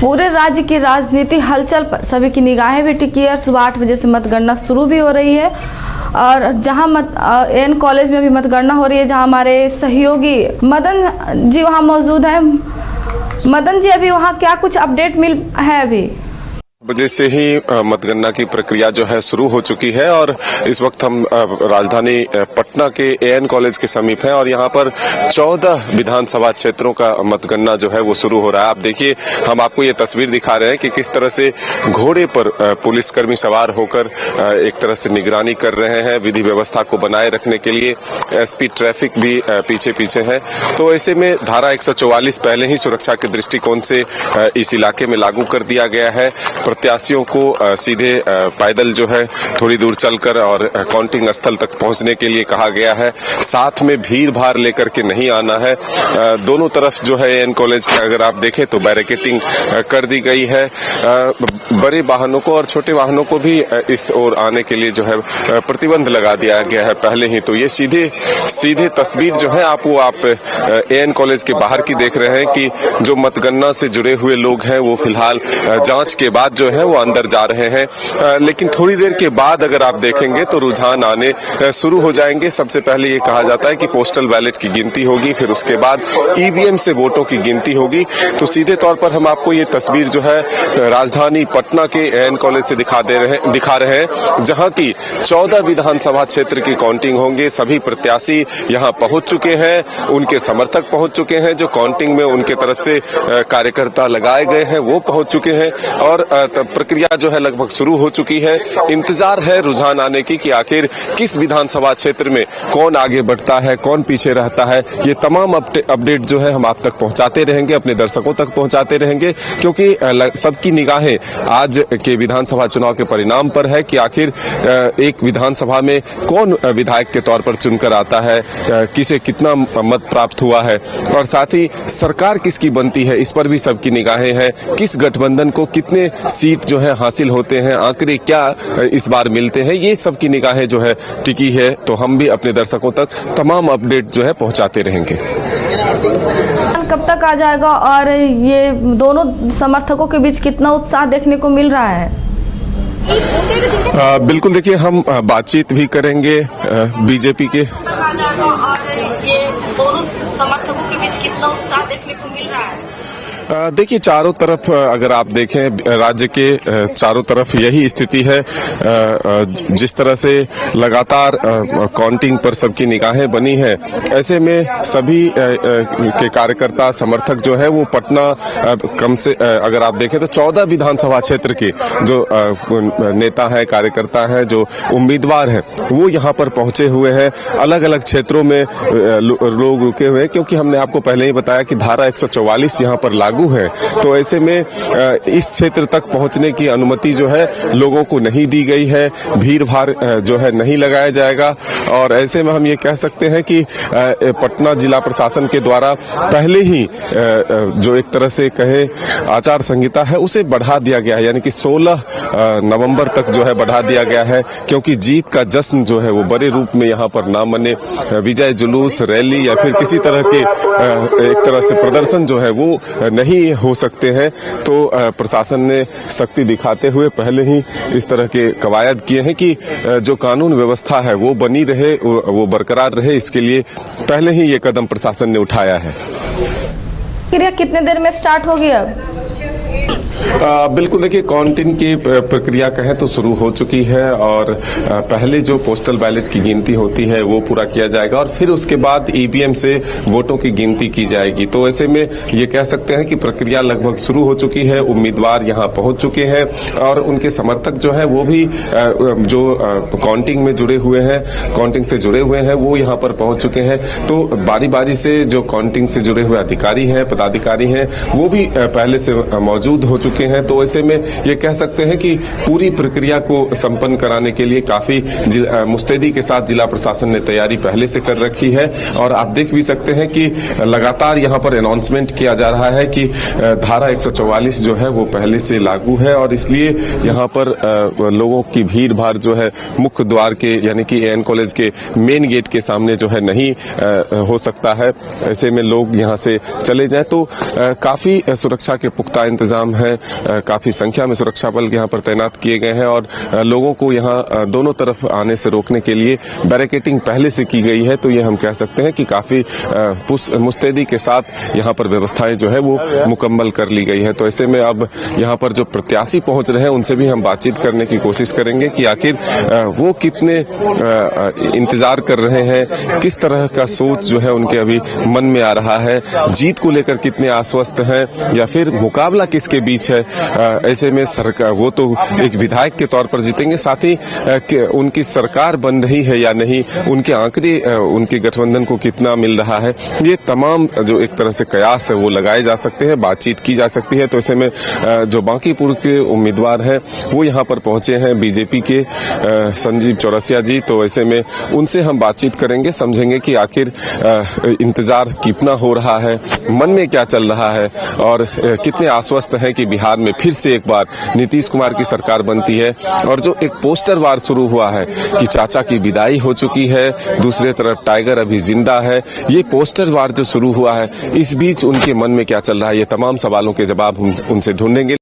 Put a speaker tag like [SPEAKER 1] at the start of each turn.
[SPEAKER 1] पूरे राज्य की राजनीति हलचल पर सभी की निगाहें भी टिकी है और सुबह 8 बजे से मतगणना शुरू भी हो रही है। और जहां एन कॉलेज में भी मतगणना हो रही है, जहां हमारे सहयोगी मदन जी वहां मौजूद हैं। मदन जी, अभी वहां क्या कुछ अपडेट मिल है? अभी
[SPEAKER 2] बजे से ही मतगणना की प्रक्रिया जो है शुरू हो चुकी है और इस वक्त हम राजधानी पटना के एएन कॉलेज के समीप हैं और यहाँ पर 14 विधानसभा क्षेत्रों का मतगणना जो है वो शुरू हो रहा है। आप देखिए, हम आपको ये तस्वीर दिखा रहे हैं कि किस तरह से घोड़े पर पुलिसकर्मी सवार होकर एक तरह से निगरानी कर रहे हैं। विधि व्यवस्था को बनाए रखने के लिए एसपी ट्रैफिक भी पीछे पीछे है। तो ऐसे में धारा 144 पहले ही सुरक्षा के दृष्टिकोण से इस इलाके में लागू कर दिया गया है। प्रत्याशियों को सीधे पैदल जो है थोड़ी दूर चलकर और काउंटिंग स्थल तक पहुंचने के लिए कहा गया है। साथ में भीड़ भाड़ लेकर के नहीं आना है। दोनों तरफ जो है एन कॉलेज के अगर आप देखें तो बैरिकेटिंग कर दी गई है। बड़े वाहनों को और छोटे वाहनों को भी इस ओर आने के लिए जो है प्रतिबंध लगा दिया गया है पहले ही। तो ये सीधे तस्वीर जो है आप एन कॉलेज के बाहर की देख रहे हैं कि जो मतगणना से जुड़े हुए लोग हैं वो फिलहाल जांच के बाद जो है वो अंदर जा रहे हैं। लेकिन थोड़ी देर के बाद अगर आप देखेंगे तो रुझान आने शुरू हो जाएंगे। सबसे पहले ये कहा जाता है कि पोस्टल बैलेट की गिनती होगी, फिर उसके बाद ईवीएम से वोटों की गिनती होगी। तो सीधे तौर पर हम आपको ये तस्वीर जो है राजधानी पटना के एन कॉलेज से दिखा रहे हैं, जहां की 14 विधानसभा क्षेत्र की काउंटिंग होंगे। सभी प्रत्याशी यहां पहुंच चुके हैं, उनके समर्थक पहुंच चुके हैं, जो काउंटिंग में उनके तरफ से कार्यकर्ता लगाए गए हैं वो पहुंच चुके हैं और प्रक्रिया जो है लगभग शुरू हो चुकी है। इंतजार है रुझान आने की कि आखिर किस विधानसभा क्षेत्र में कौन आगे बढ़ता है, कौन पीछे रहता है। ये तमाम अपडेट जो है हम आप तक पहुंचाते रहेंगे, अपने दर्शकों तक पहुंचाते रहेंगे, क्योंकि सबकी निगाहें आज के विधानसभा चुनाव के परिणाम पर है कि आखिर एक विधानसभा में कौन विधायक के तौर पर चुनकर आता है, किसे कितना मत प्राप्त हुआ है और साथ ही सरकार किसकी बनती है, इस पर भी सबकी निगाहें हैं। किस गठबंधन को कितने सीट जो है हासिल होते हैं, आंकड़े क्या इस बार मिलते हैं, ये सब की निगाहें जो है टिकी है। तो हम भी अपने दर्शकों तक तमाम अपडेट जो है पहुंचाते रहेंगे।
[SPEAKER 1] कब तक आ जाएगा और ये दोनों समर्थकों के बीच कितना उत्साह देखने को मिल रहा है?
[SPEAKER 2] बिल्कुल, देखिए हम बातचीत भी करेंगे बीजेपी के।
[SPEAKER 1] ये दोनों समर्थकों के बीच कितना उत्साह देखने को मिल रहा है?
[SPEAKER 2] देखिए, चारों तरफ अगर आप देखें राज्य के चारों तरफ यही स्थिति है। जिस तरह से लगातार काउंटिंग पर सबकी निगाहें बनी है, ऐसे में सभी के कार्यकर्ता समर्थक जो है वो पटना कम से अगर आप देखें तो 14 विधानसभा क्षेत्र के जो नेता हैं, कार्यकर्ता हैं, जो उम्मीदवार हैं वो यहाँ पर पहुंचे हुए हैं। अलग अलग क्षेत्रों में लोग रुके हुए हैं, क्योंकि हमने आपको पहले ही बताया कि धारा 144 यहाँ पर लागू है। तो ऐसे में इस क्षेत्र तक पहुंचने की अनुमति जो है लोगों को नहीं दी गई है। भीड़ भाड़ जो है नहीं लगाया जाएगा और ऐसे में हम ये कह सकते हैं कि पटना जिला प्रशासन के द्वारा पहले ही जो एक तरह से कहे आचार संहिता है उसे बढ़ा दिया गया है, यानी कि 16 नवंबर तक जो है बढ़ा दिया गया है, क्योंकि जीत का जश्न जो है वो बड़े रूप में यहाँ पर ना मने। विजय जुलूस, रैली या फिर किसी तरह के एक तरह से प्रदर्शन जो है वो नहीं हो सकते हैं। तो प्रशासन ने सख्ती दिखाते हुए पहले ही इस तरह के कवायद किए हैं कि जो कानून व्यवस्था है वो बनी रहे, वो बरकरार रहे। इसके लिए पहले ही ये कदम प्रशासन ने उठाया है।
[SPEAKER 1] क्रिया कितने देर में स्टार्ट होगी अब?
[SPEAKER 2] बिल्कुल, देखिए काउंटिंग की प्रक्रिया कहें तो शुरू हो चुकी है और पहले जो पोस्टल बैलेट की गिनती होती है वो पूरा किया जाएगा और फिर उसके बाद ईवीएम से वोटों की गिनती की जाएगी। तो ऐसे में ये कह सकते हैं कि प्रक्रिया लगभग शुरू हो चुकी है। उम्मीदवार यहाँ पहुंच चुके हैं और उनके समर्थक जो है वो भी जो काउंटिंग में जुड़े हुए हैं, काउंटिंग से जुड़े हुए हैं, वो यहाँ पर पहुंच चुके हैं। तो बारी बारी से जो काउंटिंग से जुड़े हुए अधिकारी हैं, पदाधिकारी हैं, वो भी पहले से मौजूद हो चुके हैं हैं। तो ऐसे में ये कह सकते हैं कि पूरी प्रक्रिया को संपन्न कराने के लिए काफी मुस्तैदी के साथ जिला प्रशासन ने तैयारी पहले से कर रखी है। और आप देख भी सकते हैं कि लगातार यहाँ पर अनाउंसमेंट किया जा रहा है कि धारा 144 जो है वो पहले से लागू है और इसलिए यहाँ पर लोगों की भीड़ भाड़ जो है मुख्य द्वार के यानी कि एएन कॉलेज के मेन गेट के सामने जो है नहीं हो सकता है। ऐसे में लोग यहाँ से चले जाएं तो काफी सुरक्षा के पुख्ता इंतजाम है, काफी संख्या में सुरक्षा बल यहाँ पर तैनात किए गए हैं और लोगों को यहाँ दोनों तरफ आने से रोकने के लिए बैरिकेडिंग पहले से की गई है। तो ये हम कह सकते हैं कि काफी मुस्तैदी के साथ यहाँ पर व्यवस्थाएं जो है वो मुकम्मल कर ली गई है। तो ऐसे में अब यहाँ पर जो प्रत्याशी पहुंच रहे हैं उनसे भी हम बातचीत करने की कोशिश करेंगे कि आखिर वो कितने इंतजार कर रहे हैं, किस तरह का सोच जो है उनके अभी मन में आ रहा है, जीत को लेकर कितने आश्वस्त हैं या फिर मुकाबला किसके बीच है। ऐसे में सरकार वो तो एक विधायक के तौर पर जीतेंगे, साथ ही उनकी सरकार बन रही है या नहीं, उनके आंकड़े उनके गठबंधन को कितना मिल रहा है, ये तमाम जो एक तरह से कयास है वो लगाए जा सकते हैं, बातचीत की जा सकती है। तो ऐसे में जो बांकीपुर के उम्मीदवार हैं वो यहाँ पर पहुंचे हैं, बीजेपी के संजीव चौरसिया जी। तो ऐसे में उनसे हम बातचीत करेंगे, समझेंगे कि आखिर इंतजार कितना हो रहा है, मन में क्या चल रहा है और कितने आश्वस्त हैं कि बिहार में फिर से एक बार नीतीश कुमार की सरकार बनती है। और जो एक पोस्टर वार शुरू हुआ है कि चाचा की विदाई हो चुकी है, दूसरे तरफ टाइगर अभी जिंदा है, ये पोस्टर वार जो शुरू हुआ है, इस बीच उनके मन में क्या चल रहा है, ये तमाम सवालों के जवाब हम उनसे ढूंढेंगे।